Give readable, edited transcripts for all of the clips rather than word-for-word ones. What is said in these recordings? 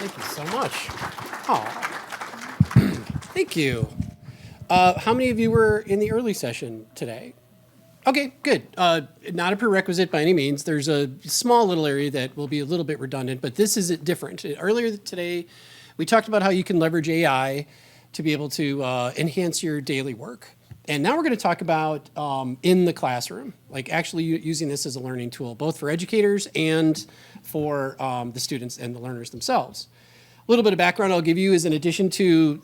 Thank you so much. Oh, thank you. How many of you were in the early session today? Okay, good. Not a prerequisite by any means. There's a small little area that will be a little bit redundant, but this is different. Earlier today, we talked about how you can leverage AI to be able to enhance your daily work. And now we're going to talk about in the classroom, like actually using this as a learning tool, both for educators and for the students and the learners themselves. A little bit of background I'll give you is in addition to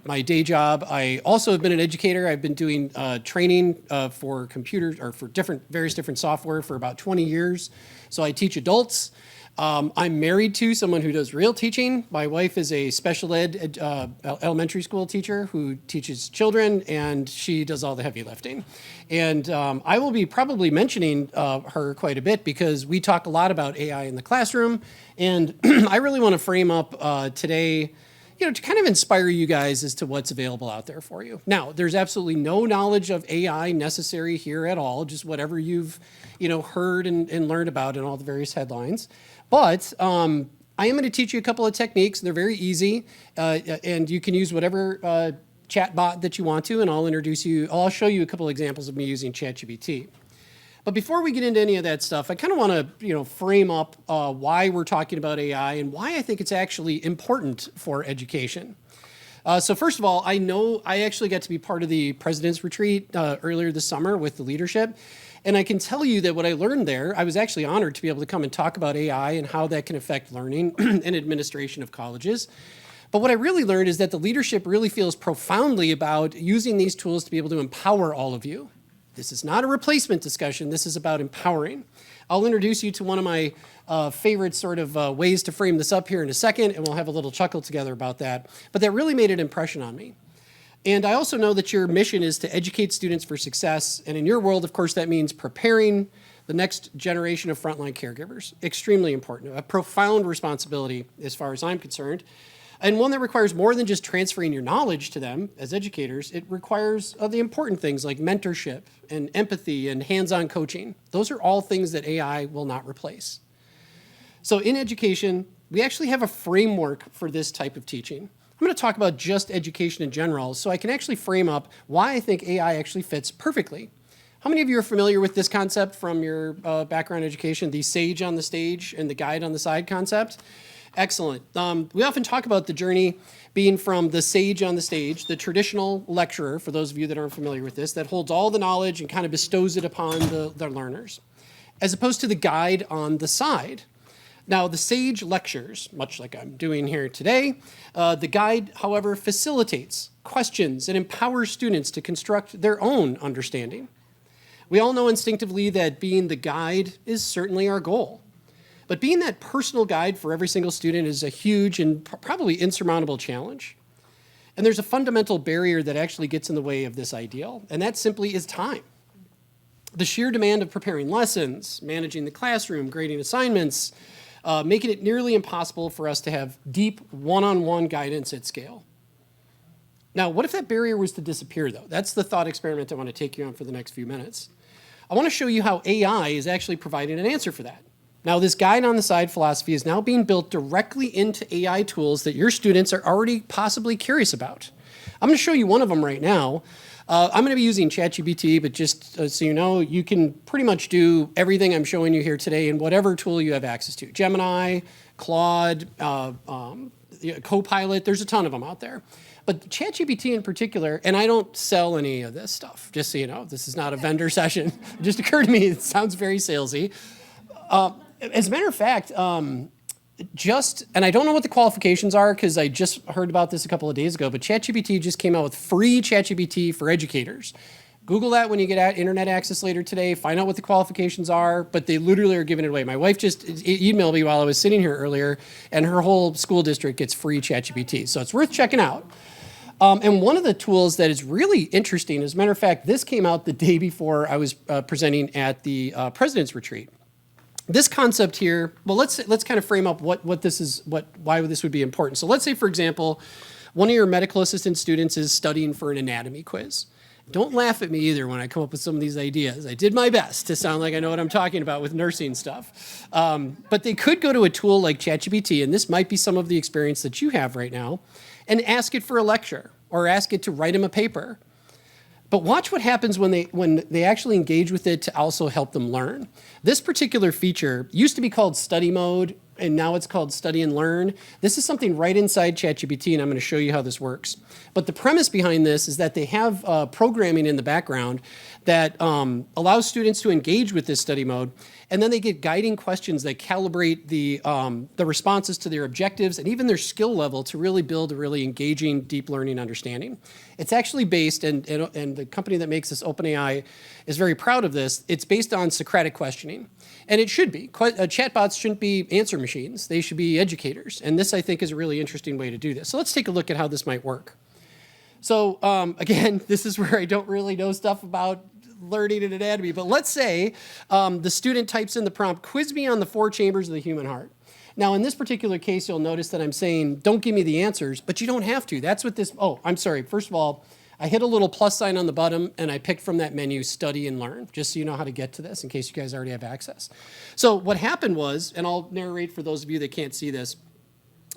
my day job, I also have been an educator. I've been doing training for computers or for various different software for about 20 years. So I teach adults. I'm married to someone who does real teaching. My wife is a special ed elementary school teacher who teaches children, and she does all the heavy lifting. And I will be probably mentioning her quite a bit because we talk a lot about AI in the classroom. And I really want to frame up today, to kind of inspire you guys as to what's available out there for you. Now, there's absolutely no knowledge of AI necessary here at all, just whatever you've, heard and learned about in all the various headlines. But I am going to teach you a couple of techniques. They're very easy, and you can use whatever chat bot that you want to, and I'll show you a couple of examples of me using ChatGPT. But before we get into any of that stuff, I kind of want to, frame up why we're talking about AI and why I think it's actually important for education. So first of all, I know I actually got to be part of the President's Retreat earlier this summer with the leadership. And I can tell you that what I learned there, I was actually honored to be able to come and talk about AI and how that can affect learning and administration of colleges. But what I really learned is that the leadership really feels profoundly about using these tools to be able to empower all of you. This is not a replacement discussion. This is about empowering. I'll introduce you to one of my favorite sort of ways to frame this up here in a second, and we'll have a little chuckle together about that. But that really made an impression on me. And I also know that your mission is to educate students for success. And in your world, of course, that means preparing the next generation of frontline caregivers. Extremely important, a profound responsibility as far as I'm concerned. And one that requires more than just transferring your knowledge to them as educators. It requires the important things like mentorship and empathy and hands-on coaching. Those are all things that AI will not replace. So in education, we actually have a framework for this type of teaching. I'm going to talk about just education in general so I can actually frame up why I think AI actually fits perfectly. How many of you are familiar with this concept from your background education, the sage on the stage and the guide on the side concept? Excellent. We often talk about the journey being from the sage on the stage, the traditional lecturer, for those of you that aren't familiar with this, that holds all the knowledge and kind of bestows it upon the learners, as opposed to the guide on the side. Now, the sage lectures, much like I'm doing here today. The guide, however, facilitates questions and empowers students to construct their own understanding. We all know instinctively that being the guide is certainly our goal. But being that personal guide for every single student is a huge and probably insurmountable challenge. And there's a fundamental barrier that actually gets in the way of this ideal, and that simply is time. The sheer demand of preparing lessons, managing the classroom, grading assignments, making it nearly impossible for us to have deep one-on-one guidance at scale. Now, what if that barrier was to disappear, though? That's the thought experiment I want to take you on for the next few minutes. I want to show you how AI is actually providing an answer for that. Now, this guide on the side philosophy is now being built directly into AI tools that your students are already possibly curious about. I'm going to show you one of them right now. I'm going to be using ChatGPT, but just so you know, you can pretty much do everything I'm showing you here today in whatever tool you have access to. Gemini, Claude, Copilot, there's a ton of them out there. But ChatGPT in particular, and I don't sell any of this stuff, just so you know, this is not a vendor session. It just occurred to me, it sounds very salesy. As a matter of fact, and I don't know what the qualifications are because I just heard about this a couple of days ago, but ChatGPT just came out with free ChatGPT for educators. Google that when you get internet access later today, find out what the qualifications are, but they literally are giving it away. My wife just emailed me while I was sitting here earlier, and her whole school district gets free ChatGPT, so it's worth checking out. And one of the tools that is really interesting, as a matter of fact, this came out the day before I was presenting at the President's Retreat. This concept here, well, let's kind of frame up why this would be important. So let's say, for example, one of your medical assistant students is studying for an anatomy quiz. Don't laugh at me either when I come up with some of these ideas. I did my best to sound like I know what I'm talking about with nursing stuff. But they could go to a tool like ChatGPT, and this might be some of the experience that you have right now, and ask it for a lecture or ask it to write them a paper. But watch what happens when they actually engage with it to also help them learn. This particular feature used to be called study mode, and now it's called study and learn. This is something right inside ChatGPT, and I'm going to show you how this works. But the premise behind this is that they have programming in the background that allows students to engage with this study mode, and then they get guiding questions that calibrate the responses to their objectives and even their skill level to really build a really engaging, deep learning understanding. It's actually based, and the company that makes this, OpenAI, is very proud of this. It's based on Socratic questioning. And it should be. Chatbots shouldn't be answer machines. They should be educators. And this, I think, is a really interesting way to do this. So let's take a look at how this might work. So again, this is where I don't really know stuff about learning and anatomy. But let's say the student types in the prompt, quiz me on the 4 chambers of the human heart. Now, in this particular case, you'll notice that I'm saying, don't give me the answers, but you don't have to. That's what this, oh, I'm sorry. First of all, I hit a little plus sign on the bottom, and I picked from that menu, study and learn, just so you know how to get to this in case you guys already have access. So what happened was, and I'll narrate for those of you that can't see this,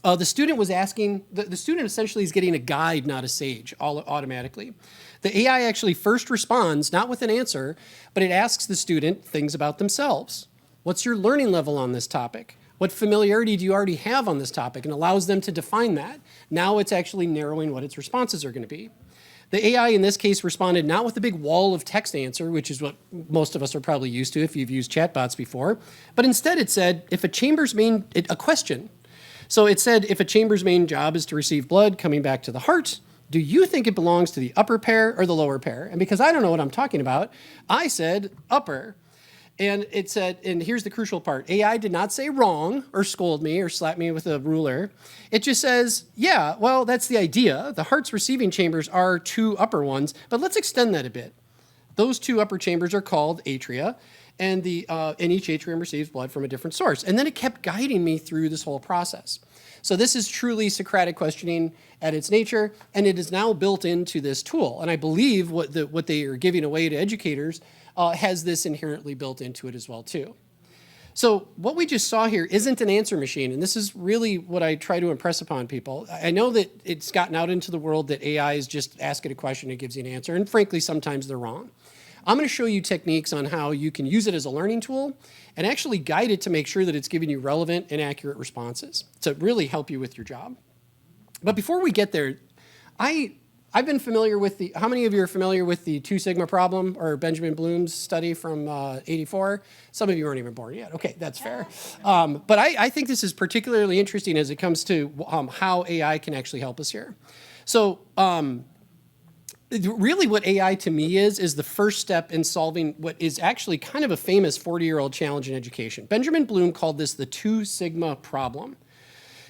the student was asking, the student essentially is getting a guide, not a sage, all automatically. The AI actually first responds, not with an answer, but it asks the student things about themselves. What's your learning level on this topic? What familiarity do you already have on this topic? And allows them to define that. Now it's actually narrowing what its responses are going to be. The AI in this case responded not with a big wall of text answer, which is what most of us are probably used to if you've used chatbots before, but instead it said, if a chamber's main, a question. So it said, if a chamber's main job is to receive blood coming back to the heart, do you think it belongs to the upper pair or the lower pair? And because I don't know what I'm talking about, I said upper. And it said, and here's the crucial part, AI did not say wrong or scold me or slap me with a ruler. It just says, yeah, well, that's the idea. The heart's receiving chambers are 2 upper ones, but let's extend that a bit. Those 2 upper chambers are called atria, and each atrium receives blood from a different source. And then it kept guiding me through this whole process. So this is truly Socratic questioning at its nature, and it is now built into this tool. And I believe what they are giving away to educators has this inherently built into it as well too. So what we just saw here isn't an answer machine, and this is really what I try to impress upon people. I know that it's gotten out into the world that AI is just ask it a question, it gives you an answer, and frankly, sometimes they're wrong. I'm going to show you techniques on how you can use it as a learning tool and actually guide it to make sure that it's giving you relevant and accurate responses to really help you with your job. But before we get there, I've been familiar with how many of you are familiar with the 2 sigma problem or Benjamin Bloom's study from '84? Some of you aren't even born yet. Okay, that's fair. But I think this is particularly interesting as it comes to how AI can actually help us here. So really what AI to me is the first step in solving what is actually kind of a famous 40-year-old challenge in education. Benjamin Bloom called this the 2 sigma problem.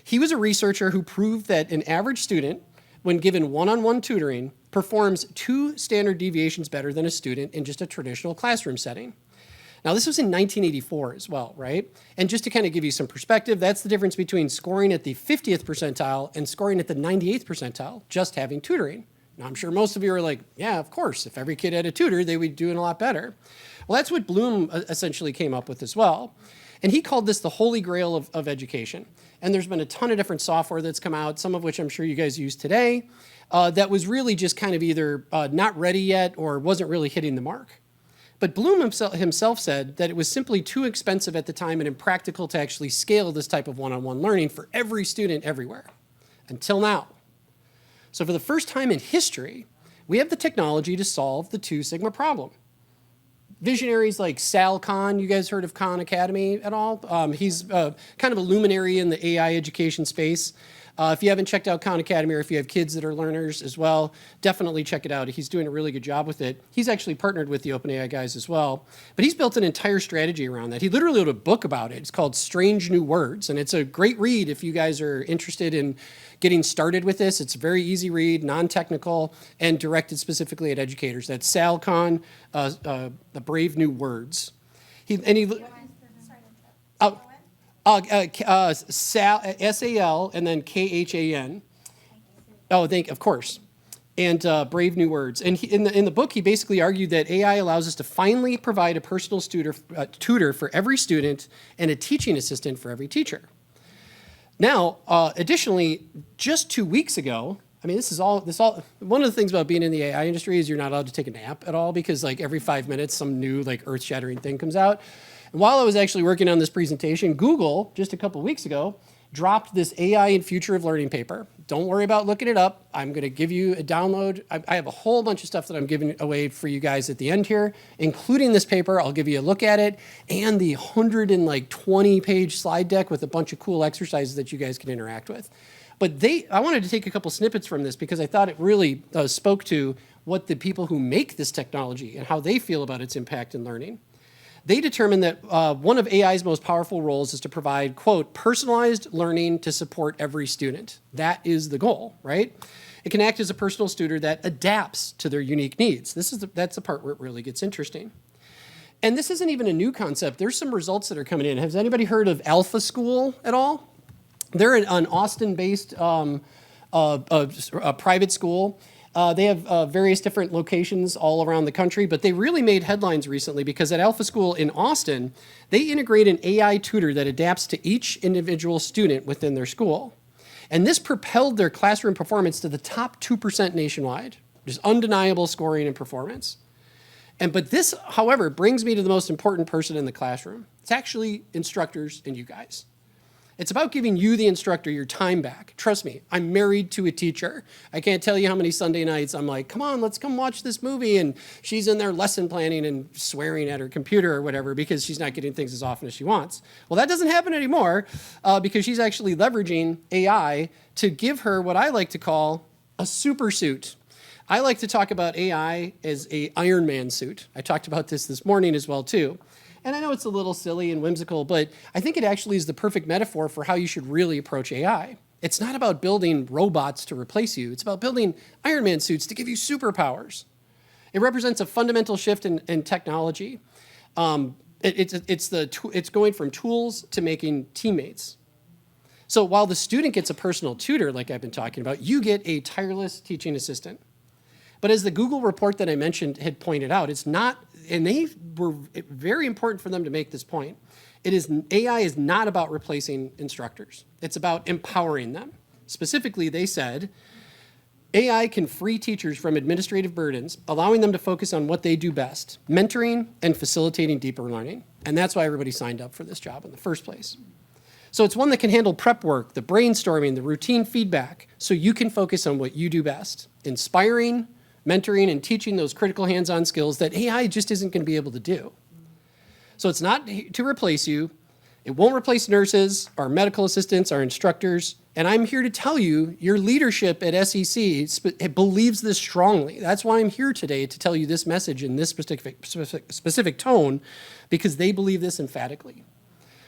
He was a researcher who proved that an average student, when given one-on-one tutoring, performs 2 standard deviations better than a student in just a traditional classroom setting. Now, this was in 1984 as well, right? And just to kind of give you some perspective, that's the difference between scoring at the 50th percentile and scoring at the 98th percentile, just having tutoring. Now, I'm sure most of you are like, yeah, of course, if every kid had a tutor, they would be doing a lot better. Well, that's what Bloom essentially came up with as well. And he called this the holy grail of education. And there's been a ton of different software that's come out, some of which I'm sure you guys use today, that was really just kind of either not ready yet or wasn't really hitting the mark. But Bloom himself said that it was simply too expensive at the time and impractical to actually scale this type of one-on-one learning for every student everywhere, until now. So for the first time in history, we have the technology to solve the 2 sigma problem. Visionaries like Sal Khan, you guys heard of Khan Academy at all? He's kind of a luminary in the AI education space. If you haven't checked out Khan Academy, or if you have kids that are learners as well, definitely check it out. He's doing a really good job with it. He's actually partnered with the OpenAI guys as well. But he's built an entire strategy around that. He literally wrote a book about it. It's called Strange New Words, and it's a great read if you guys are interested in getting started with this. It's a very easy read, non-technical, and directed specifically at educators. That's Sal Khan, The Brave New Words. Sal, S-A-L, and then K-H-A-N. Oh, of course. and Brave New Words. And in the book, he basically argued that AI allows us to finally provide a personal tutor for every student and a teaching assistant for every teacher. Now, additionally, just 2 weeks ago, I mean, one of the things about being in the AI industry is you're not allowed to take a nap at all because like every 5 minutes, some new like earth-shattering thing comes out. And while I was actually working on this presentation, Google, just a couple weeks ago, dropped this AI and Future of Learning paper. Don't worry about looking it up. I'm going to give you a download. I have a whole bunch of stuff that I'm giving away for you guys at the end here, including this paper. I'll give you a look at it and the 120-page slide deck with a bunch of cool exercises that you guys can interact with. But I wanted to take a couple snippets from this because I thought it really spoke to what the people who make this technology and how they feel about its impact in learning. They determined that one of AI's most powerful roles is to provide, quote, personalized learning to support every student. That is the goal, right? It can act as a personal tutor that adapts to their unique needs. That's the part where it really gets interesting. And this isn't even a new concept. There's some results that are coming in. Has anybody heard of Alpha School at all? They're an Austin-based private school. They have various different locations all around the country, but they really made headlines recently because at Alpha School in Austin, they integrate an AI tutor that adapts to each individual student within their school. And this propelled their classroom performance to the top 2% nationwide, just undeniable scoring and performance. But this, however, brings me to the most important person in the classroom. It's actually instructors and you guys. It's about giving you, the instructor, your time back. Trust me, I'm married to a teacher. I can't tell you how many Sunday nights I'm like, come on, let's come watch this movie. And she's in there lesson planning and swearing at her computer or whatever because she's not getting things as often as she wants. Well, that doesn't happen anymore because she's actually leveraging AI to give her what I like to call a super suit. I like to talk about AI as a Iron Man suit. I talked about this morning as well, too. And I know it's a little silly and whimsical, but I think it actually is the perfect metaphor for how you should really approach AI. It's not about building robots to replace you. It's about building Iron Man suits to give you superpowers. It represents a fundamental shift in technology. It's going from tools to making teammates. So while the student gets a personal tutor, like I've been talking about, you get a tireless teaching assistant. But as the Google report that I mentioned had pointed out, it's not, and they were very important for them to make this point. AI is not about replacing instructors. It's about empowering them. Specifically, they said, AI can free teachers from administrative burdens, allowing them to focus on what they do best, mentoring and facilitating deeper learning. And that's why everybody signed up for this job in the first place. So it's one that can handle prep work, the brainstorming, the routine feedback, so you can focus on what you do best, inspiring, mentoring, and teaching those critical hands-on skills that AI just isn't going to be able to do. So it's not to replace you. It won't replace nurses, our medical assistants, our instructors. And I'm here to tell you, your leadership at SEC believes this strongly. That's why I'm here today, to tell you this message in this specific tone, because they believe this emphatically.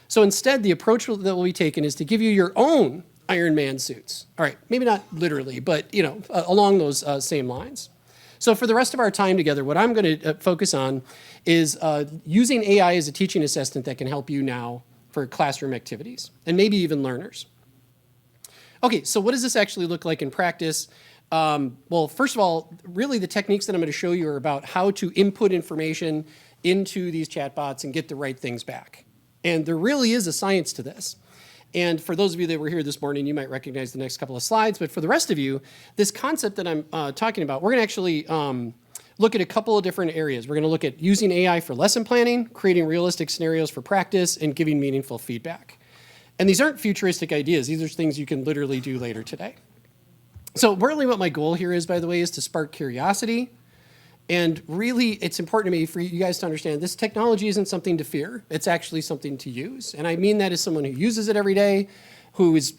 So instead, the approach that will be taken is to give you your own Iron Man suits. All right, maybe not literally, but along those same lines. So for the rest of our time together, what I'm going to focus on is using AI as a teaching assistant that can help you now for classroom activities and maybe even learners. Okay, so what does this actually look like in practice? Well, first of all, really the techniques that I'm going to show you are about how to input information into these chatbots and get the right things back. And there really is a science to this. And for those of you that were here this morning, you might recognize the next couple of slides. But for the rest of you, this concept that I'm talking about, we're going to actually look at a couple of different areas. We're going to look at using AI for lesson planning, creating realistic scenarios for practice, and giving meaningful feedback. And these aren't futuristic ideas. These are things you can literally do later today. So really what my goal here is, by the way, is to spark curiosity. And really, it's important to me for you guys to understand this technology isn't something to fear. It's actually something to use. And I mean that as someone who uses it every day, who is,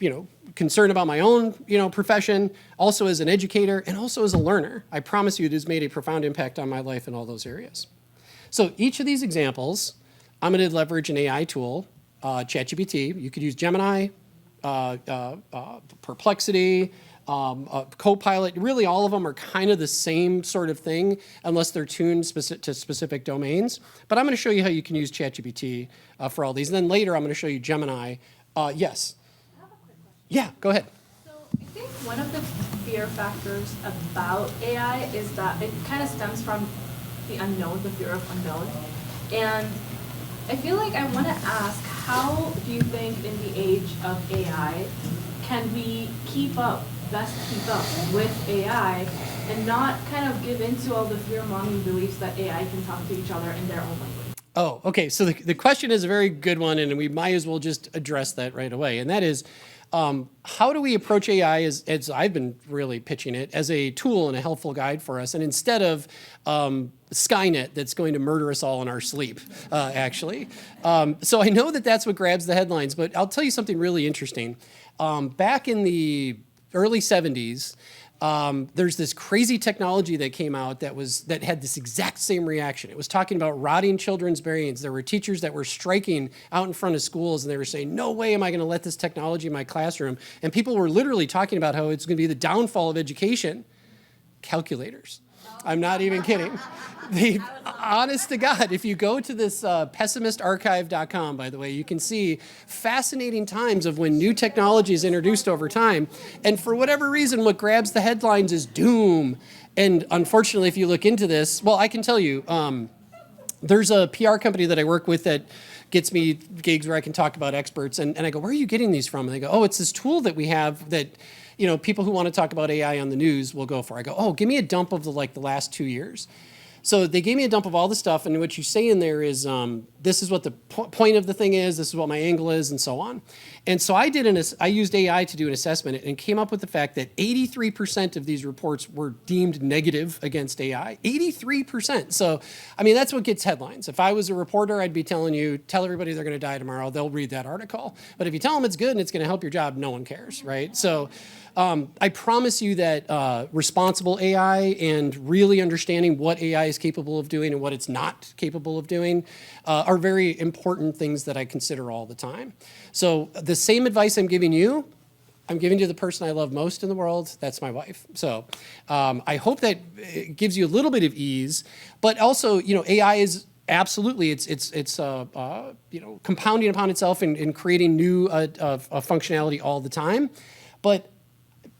concerned about my own, profession, also as an educator, and also as a learner. I promise you it has made a profound impact on my life in all those areas. So each of these examples, I'm going to leverage an AI tool, ChatGPT. You could use Gemini, Perplexity, Copilot. Really, all of them are kind of the same sort of thing, unless they're tuned to specific domains. But I'm going to show you how you can use ChatGPT for all these. And then later, I'm going to show you Gemini. Yes? I have a quick question. Yeah, go ahead. So I think one of the fear factors about AI is that it kind of stems from the unknown, the fear of unknown. And I feel like I want to ask, how do you think in the age of AI, can we best keep up with AI and not kind of give into all the fear-mongering beliefs that AI can talk to each other in their own language? Oh, okay. So the question is a very good one, and we might as well just address that right away. And that is, how do we approach AI as I've been really pitching it, as a tool and a helpful guide for us, and instead of Skynet that's going to murder us all in our sleep, actually. So I know that that's what grabs the headlines, but I'll tell you something really interesting. Back in the early 70s, there's this crazy technology that came out that had this exact same reaction. It was talking about rotting children's brains. There were teachers that were striking out in front of schools, and they were saying, no way am I going to let this technology in my classroom. And people were literally talking about how it's going to be the downfall of education. Calculators. I'm not even kidding. Honest to God, if you go to this pessimistarchive.com, by the way, you can see fascinating times of when new technology is introduced over time. And for whatever reason, what grabs the headlines is doom. And unfortunately, if you look into this, well, I can tell you, there's a PR company that I work with that gets me gigs where I can talk about experts. And I go, where are you getting these from? And they go, oh, it's this tool that we have that, you know, people who want to talk about AI on the news will go for. I go, oh, give me a dump of the last 2 years. So they gave me a dump of all the stuff, and what you say in there is, this is what the point of the thing is, this is what my angle is, and so on. And so I used AI to do an assessment and came up with the fact that 83% of these reports were deemed negative against AI. 83%. So, I mean, that's what gets headlines. If I was a reporter, I'd be telling you, tell everybody they're going to die tomorrow. They'll read that article. But if you tell them it's good and it's going to help your job, no one cares, right? So I promise you that responsible AI and really understanding what AI is capable of doing and what it's not capable of doing are very important things that I consider all the time. So the same advice I'm giving you, I'm giving to the person I love most in the world. That's my wife. So I hope that it gives you a little bit of ease, but also, you know, AI is absolutely, it's you know, compounding upon itself and creating new functionality all the time. But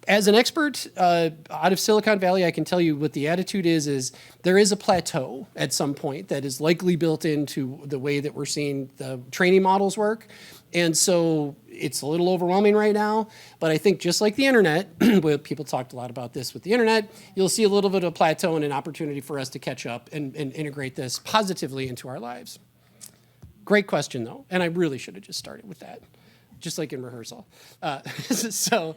as an expert out of Silicon Valley, I can tell you what the attitude is there is a plateau at some point that is likely built into the way that we're seeing the training models work. And so it's a little overwhelming right now, but I think just like the internet, where people talked a lot about this with the internet, you'll see a little bit of a plateau and an opportunity for us to catch up and integrate this positively into our lives. Great question, though, and I really should have just started with that. Just like in rehearsal. So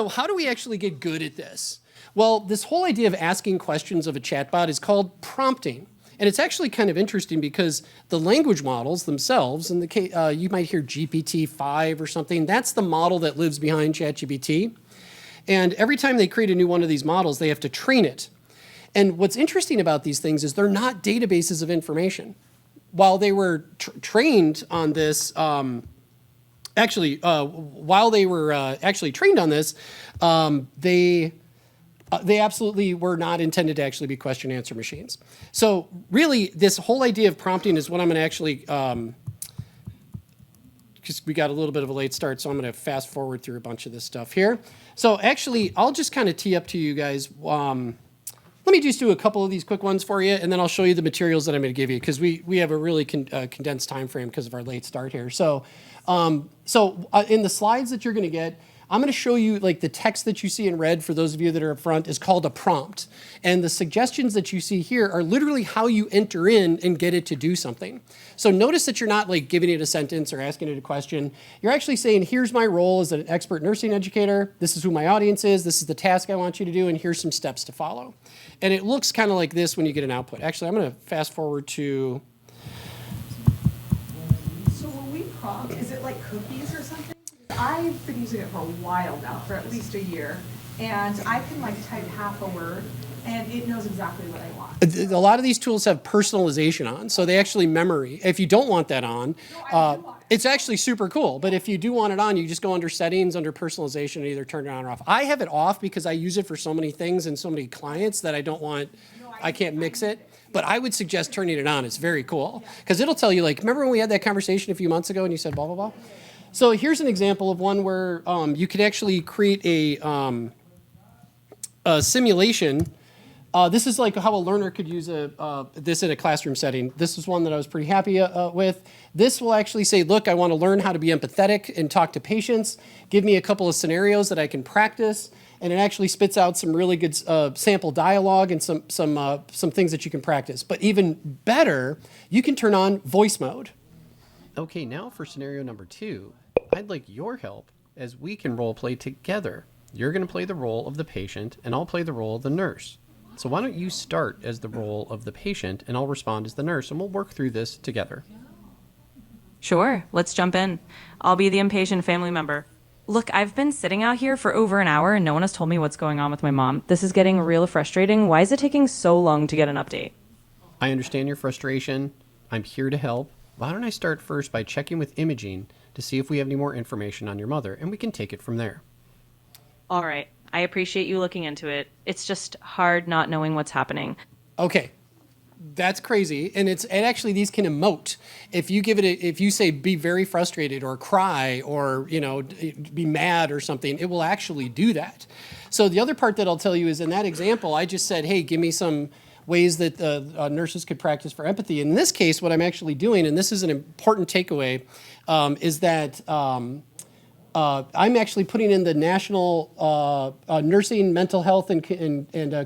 how do we actually get good at this? Well, this whole idea of asking questions of a chatbot is called prompting. And it's actually kind of interesting because the language models themselves, in the case, you might hear GPT-5 or something, that's the model that lives behind ChatGPT. And every time they create a new one of these models, they have to train it. And what's interesting about these things is they're not databases of information. While they were trained on this, while they were actually trained on this, they absolutely were not intended to actually be question answer machines. So really, this whole idea of prompting is what I'm going to actually, because we got a little bit of a late start, so I'm going to fast forward through a bunch of this stuff here. So actually, I'll just kind of tee up to you guys. Let me just do a couple of these quick ones for you, and then I'll show you the materials that I'm going to give you, because we have a really condensed time frame because of our late start here. So in the slides that you're going to get, I'm going to show you, like, the text that you see in red, for those of you that are up front, is called a prompt. And the suggestions that you see here are literally how you enter in and get it to do something. So notice that you're not, like, giving it a sentence or asking it a question. You're actually saying, here's my role as an expert nursing educator. This is who my audience is. This is the task I want you to do, and here's some steps to follow. And it looks kind of like this when you get an output. Actually, I'm going to fast forward to... So when we prompt, is it like cookies or something? I've been using it for a while now, for at least a year, and I can, like, type half a word, and it knows exactly what I want. A lot of these tools have personalization on, so they actually memory. If you don't want that on, it's actually super cool. But if you do want it on, you just go under settings, under personalization, and either turn it on or off. I have it off because I use it for so many things and so many clients that I don't want, I can't mix it. But I would suggest turning it on. It's very cool, because it'll tell you, like, remember when we had that conversation a few months ago and you said blah, blah, blah? So here's an example of one where you could actually create a simulation. This is like how a learner could use this in a classroom setting. This is one that I was pretty happy with. This will actually say, look, I want to learn how to be empathetic and talk to patients. Give me a couple of scenarios that I can practice. And it actually spits out some really good sample dialogue and some things that you can practice. But even better, you can turn on voice mode. Okay, now for scenario number 2, I'd like your help as we can role play together. You're going to play the role of the patient, and I'll play the role of the nurse. So why don't you start as the role of the patient, and I'll respond as the nurse, and we'll work through this together. Sure, let's jump in. I'll be the impatient family member. Look, I've been sitting out here for over an hour and no one has told me what's going on with my mom. This is getting real frustrating. Why is it taking so long to get an update? I understand your frustration. I'm here to help. Why don't I start first by checking with imaging to see if we have any more information on your mother, and we can take it from there. All right, I appreciate you looking into it. It's just hard not knowing what's happening. Okay, that's crazy, and actually these can emote. If you say be very frustrated or cry or be mad or something, it will actually do that. So the other part that I'll tell you is in that example, I just said, hey, give me some ways that nurses could practice for empathy. In this case, what I'm actually doing, and this is an important takeaway, is that I'm actually putting in the National Nursing, Mental Health, and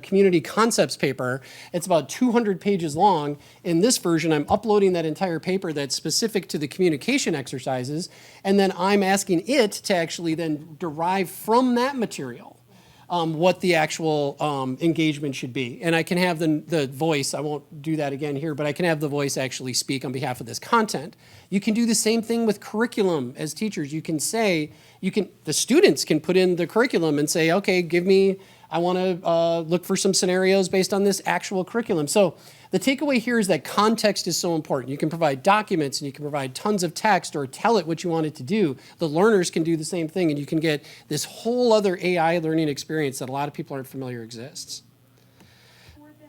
Community Concepts paper. It's about 200 pages long. In this version, I'm uploading that entire paper that's specific to the communication exercises, and then I'm asking it to actually then derive from that material what the actual engagement should be. And I can have the voice, I won't do that again here, but I can have the voice actually speak on behalf of this content. You can do the same thing with curriculum as teachers. You can say, the students can put in the curriculum and say, okay, I want to look for some scenarios based on this actual curriculum. So the takeaway here is that context is so important. You can provide documents and you can provide tons of text or tell it what you want it to do. The learners can do the same thing and you can get this whole other AI learning experience that a lot of people aren't familiar exists. For the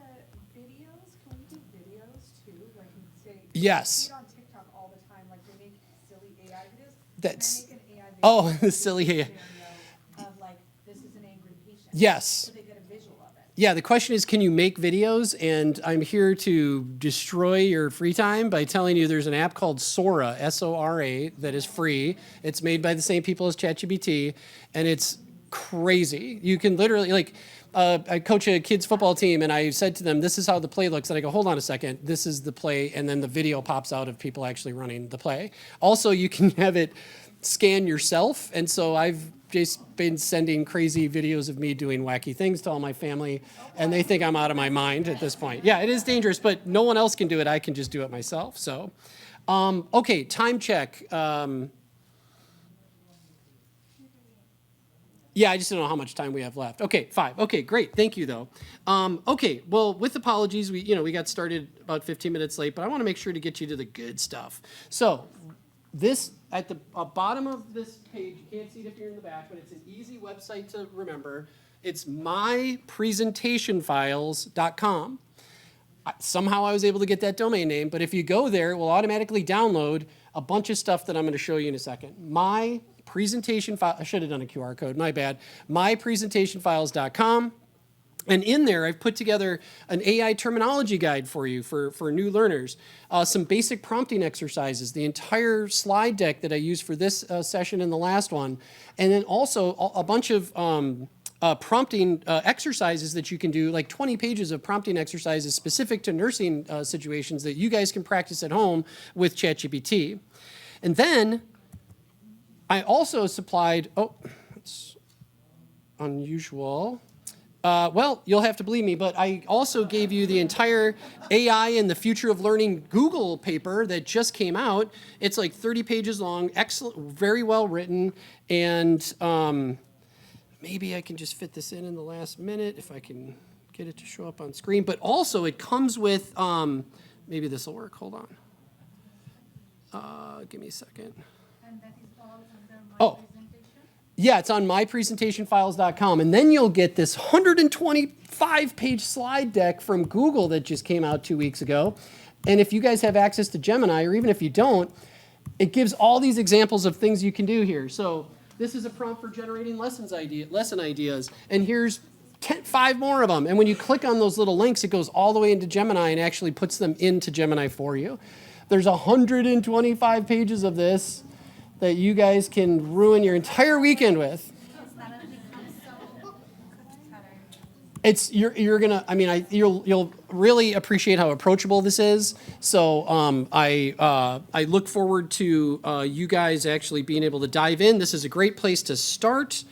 videos, can we do videos too? Like, say, Yes. I see it on TikTok all the time, like they make silly AI videos. That's, and they make an AI video oh, the silly AI. of like, this is an angry patient. Yes. So they get a visual of it. Yeah, the question is, can you make videos? And I'm here to destroy your free time by telling you there's an app called Sora, S-O-R-A, that is free. It's made by the same people as ChatGPT, and it's crazy. You can literally, I coach a kids football team, and I said to them, this is how the play looks. And I go, hold on a second, this is the play, and then the video pops out of people actually running the play. Also, you can have it scan yourself, and so I've just been sending crazy videos of me doing wacky things to all my family, and they think I'm out of my mind at this point. Yeah, it is dangerous, but no one else can do it. I can just do it myself. So, okay, time check. Yeah, I just don't know how much time we have left. Okay, 5. Okay, great. Thank you, though. Okay, well, with apologies, we got started about 15 minutes late, but I want to make sure to get you to the good stuff. So, this, at the bottom of this page, you can't see it if you're in the back, but it's an easy website to remember. It's mypresentationfiles.com. Somehow I was able to get that domain name, but if you go there, it will automatically download a bunch of stuff that I'm going to show you in a second. My presentation file, I should have done a QR code, my bad. mypresentationfiles.com. And in there, I've put together an AI terminology guide for you for new learners, some basic prompting exercises, the entire slide deck that I used for this session and the last one, and then also a bunch of prompting exercises that you can do, like 20 pages of prompting exercises specific to nursing situations that you guys can practice at home with ChatGPT. And then I also supplied, it's unusual. Well, you'll have to believe me, but I also gave you the entire AI and the Future of Learning Google paper that just came out. It's like 30 pages long, excellent, very well written, and maybe I can just fit this in the last minute if I can get it to show up on screen. But also it comes with, maybe this will work, hold on. Give me a second. And that is all under my Oh. presentation? Yeah, it's on mypresentationfiles.com. And then you'll get this 125-page slide deck from Google that just came out 2 weeks ago. And if you guys have access to Gemini, or even if you don't, it gives all these examples of things you can do here. So this is a prompt for generating lesson ideas. And here's 5 more of them. And when you click on those little links, it goes all the way into Gemini and actually puts them into Gemini for you. There's 125 pages of this that you guys can ruin your entire weekend with. You're gonna, I mean, you'll really appreciate how approachable this is. So I look forward to you guys actually being able to dive in. This is a great place to start,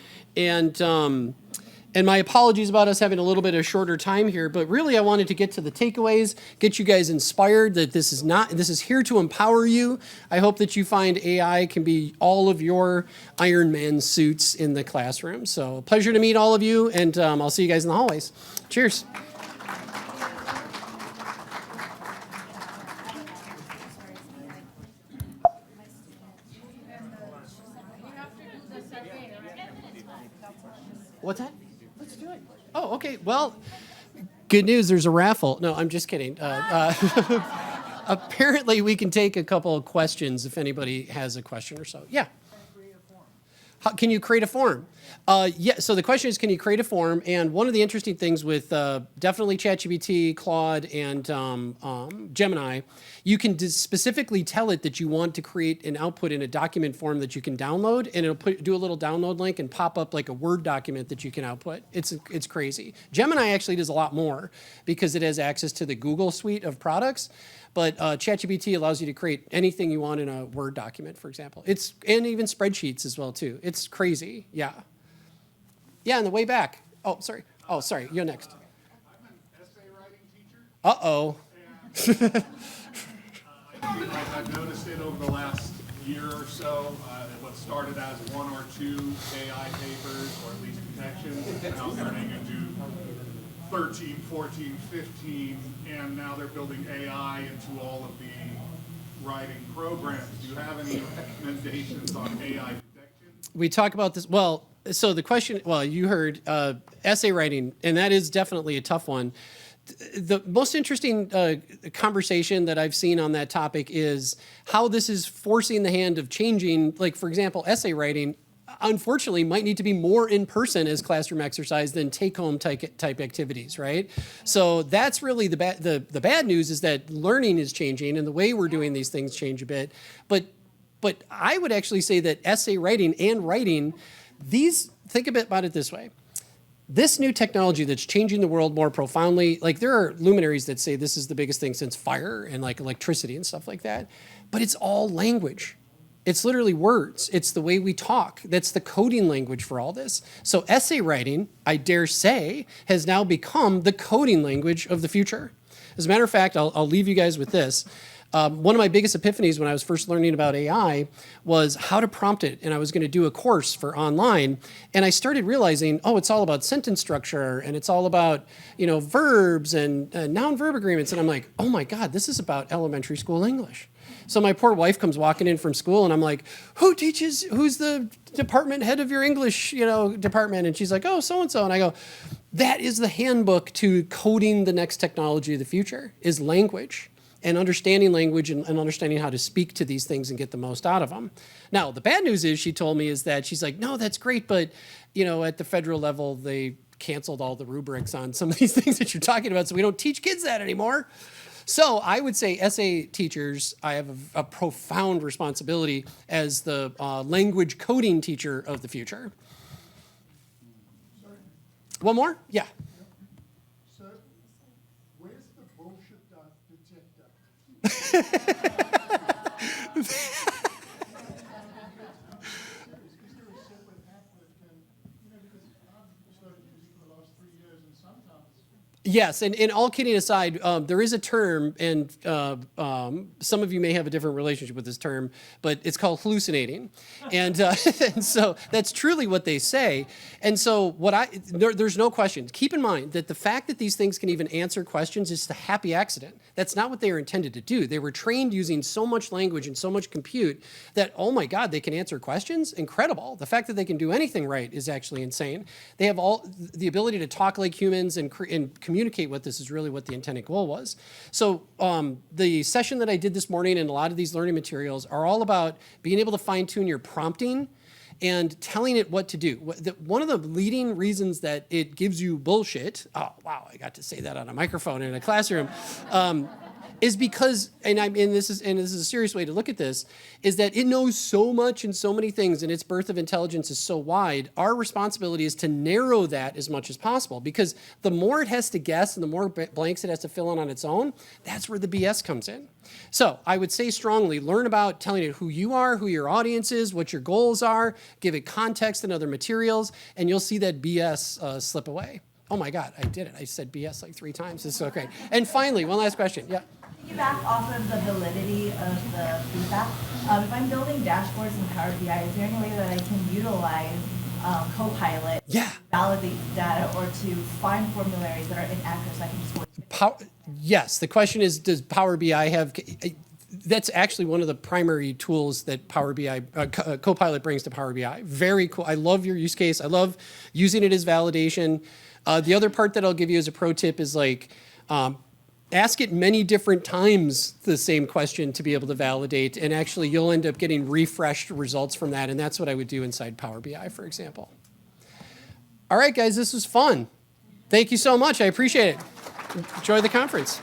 and my apologies about us having a little bit of shorter time here, but really I wanted to get to the takeaways, get you guys inspired that this is here to empower you. I hope that you find AI can be all of your Iron Man suits in the classroom. So pleasure to meet all of you, and I'll see you guys in the hallways. Cheers. What's that? Let's do it. Oh, okay. Well, good news. There's a raffle. No, I'm just kidding. Apparently, we can take a couple of questions if anybody has a question or so. Yeah. How, can you create a form? Yeah, so the question is, can you create a form? And one of the interesting things with definitely ChatGPT, Claude, and Gemini, you can specifically tell it that you want to create an output in a document form that you can download, and it'll do a little download link and pop up like a Word document that you can output. It's crazy. Gemini actually does a lot more because it has access to the Google suite of products. But ChatGPT allows you to create anything you want in a Word document, for example. And even spreadsheets as well, too. It's crazy, yeah. Yeah, on the way back. Oh, sorry. Oh, sorry, you're next. I'm an essay writing teacher. Uh-oh. I've noticed it over the last year or so. What started as 1 or 2 AI papers, or at least detections, now turning into 13, 14, 15, and now they're building AI into all of the writing programs. Do you have any recommendations on AI detection? We talk about this, well, so the question, well, you heard essay writing, and that is definitely a tough one. The most interesting conversation that I've seen on that topic is how this is forcing the hand of changing, like, for example, essay writing, unfortunately, might need to be more in person as classroom exercise than take-home type activities, right? So that's really the bad news, is that learning is changing and the way we're doing these things change a bit. But I would actually say that essay writing and writing, think a bit about it this way. This new technology that's changing the world more profoundly, like there are luminaries that say this is the biggest thing since fire and like electricity and stuff like that, but it's all language. It's literally words. It's the way we talk. That's the coding language for all this. So essay writing, I dare say, has now become the coding language of the future. As a matter of fact, I'll leave you guys with this. One of my biggest epiphanies when I was first learning about AI was how to prompt it. And I was going to do a course for online. And I started realizing, oh, it's all about sentence structure, and it's all about, verbs and noun-verb agreements. And I'm like, oh my God, this is about elementary school English. So my poor wife comes walking in from school, and I'm like, who's the department head of your English, department? And she's like, oh, so-and-so. And I go, that is the handbook to coding the next technology of the future, is language. And understanding language and understanding how to speak to these things and get the most out of them. Now, the bad news is, she told me, is that she's like, no, that's great, but, at the federal level, they canceled all the rubrics on some of these things that you're talking about, so we don't teach kids that anymore. So I would say essay teachers, I have a profound responsibility as the language coding teacher of the future. One more? Yeah. So, where's the bullshit detector? Yes, and all kidding aside, there is a term, and some of you may have a different relationship with this term, but it's called hallucinating, and so that's truly what they say. And so there's no question. Keep in mind that the fact that these things can even answer questions is a happy accident. That's not what they were intended to do. They were trained using so much language and so much compute that, oh my God, they can answer questions? Incredible. The fact that they can do anything right is actually insane. They have all the ability to talk like humans and communicate with this is really what the intended goal was. So the session that I did this morning and a lot of these learning materials are all about being able to fine-tune your prompting and telling it what to do. One of the leading reasons that it gives you bullshit, oh, wow, I got to say that on a microphone in a classroom, is because, and this is a serious way to look at this, is that it knows so much and so many things, and its birth of intelligence is so wide. Our responsibility is to narrow that as much as possible, because the more it has to guess and the more blanks it has to fill in on its own, that's where the BS comes in. So I would say strongly, learn about telling it who you are, who your audience is, what your goals are, give it context and other materials, and you'll see that BS slip away. Oh my God, I did it. I said BS like 3 times. This is so great. And finally, one last question. Yeah. Piggyback off of the validity of the feedback. If I'm building dashboards in Power BI, is there any way that I can utilize Copilot Yeah. to validate the data or to find formularies that are inaccurate so I can just work? Yes, the question is, does Power BI have, that's actually one of the primary tools that Power BI, Copilot brings to Power BI. Very cool. I love your use case. I love using it as validation. The other part that I'll give you as a pro tip is like, ask it many different times the same question to be able to validate, and actually you'll end up getting refreshed results from that, and that's what I would do inside Power BI, for example. All right, guys, this was fun. Thank you so much. I appreciate it. Enjoy the conference.